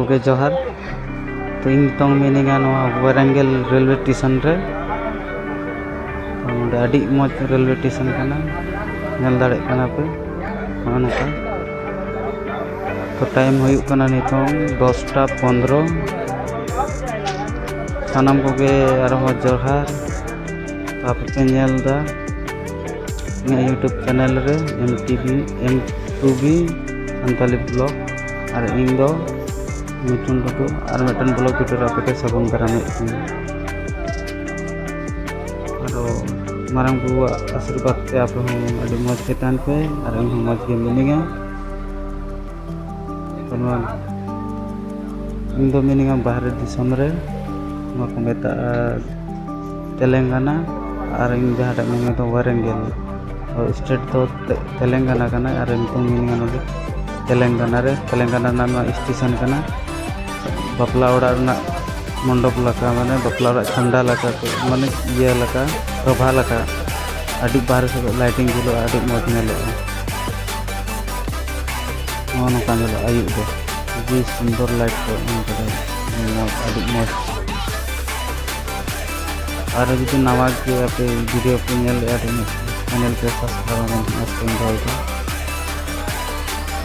के जोहार। तो इन तो मीनिंगा वारंगल रेलवे स्टेशन रे तो अड़ी मज रेलवे स्टेशन कना नेल दाड़े कना पे नोका। तो टाइम हुई कना नितों 10:15 सानाम को गे आरो जोहार। आप पे नेलदा यूट्यूब चैनल रे M2B संताली ब्लॉग और इन दो मिथुन टुटू और मिटन ब्लॉग वीडियो आपके सगुन दारामे और मारंग बुआ आशीर्वाद पे आप अभी मज के तान पे और इन मज के मिनिंगा तो इन दो मिनिंगा बाहर दिसम रे को मेता तेलंगाना और इन जहाँ मिनिंगा तो वारंगल और स्टेट तो तेलंगाना कना और इनको मिनिंगा नोगे तेलंगाना रे तेलंगाना नाम स्टेशन कना बापला ओड़ा मंडप लका माने बापला ओड़ा छंडा लका माने ये लका प्रभा लका अड़ी बाहर से लाइटिंग जुलो अड़ी मज नेलो नोका नेलो आयुब दो जी सुंदर लाइट को अड़ी मज। और जो नवा के आप वीडियो पे चैनल पे सब्सक्राइब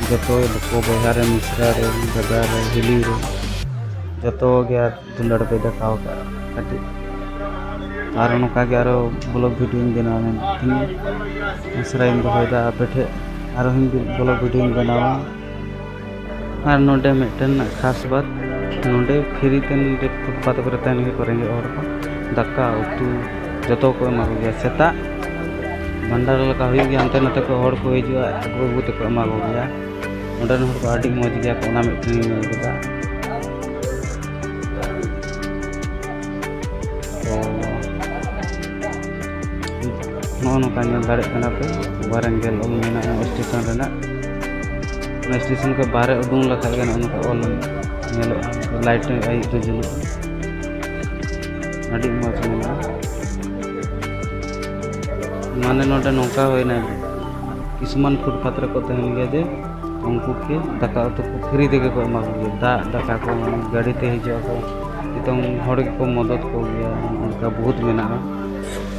जो को बहार मिश्रा रे दादा रे हिली रे जो गया दुलड़ पे देखाव कटी और नौका के ब्लॉग वीडियो बनावे आसरा दहादा आपे और ब्लॉग वीडियो बनावा और नोडे मिटन खास बात नोडे फ्री तेन फुटपाथ पर तहन को रेंगे और को दाका उतु जो को एमा को गया सेता भंडार लगा हुई गया अंते नते को हड़ को हिजुआ अगु अगु ते को एमा को गया ओडन हड़ को आडी मज गया को ना मिटन मिल गया। तो नोका नेल दाड़े कना पे वारंगल ओल मेना स्टेशन रेना स्टेशन के बाहर उडूंग लखा गया उनका ओल नेलो लाइट आई तो जुलू अड़ी मज मेना माने नोडे नौका होना किसुमान फुटपाथ रे को तहन गया जे उनको के दाका उतु को फ्री देके को एमा को दा दाका को गाड़ी ते हिजो को नितों हड़ को मदद को गया उनका बहुत मेना।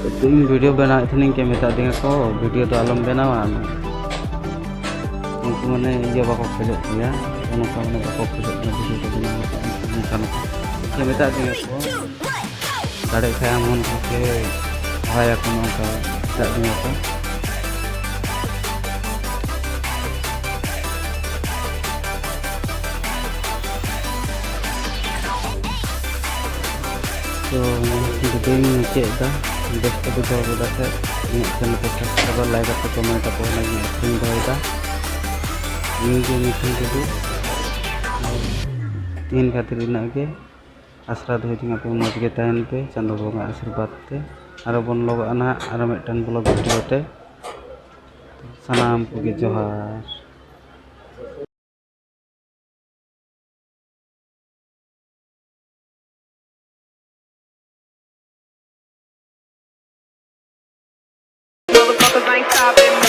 तो इन वीडियो बना इतनी के मेता दिया को वीडियो तो आलम बनावा उनको मैंने ये बाको खोज किया उनका मैंने बाको खोज वीडियो को बनावा के मेता दिया को दाड़े खाया मन को के हाया को उनका दिया को। तो वीडियो चेदा बेस्ट बुझा चैनल को सब्सक्राइब लाइक और कमेंट को दहादा इन मिथुन टुडू तीन खातिर के आसरा दोहती पे मज के तहन पे चांदो बंगा आशीर्वाद ते और बन लोगा ना और मिटन ब्लॉग वीडियो ते सनाम को जोहार। Motherfuckers ain't stopping.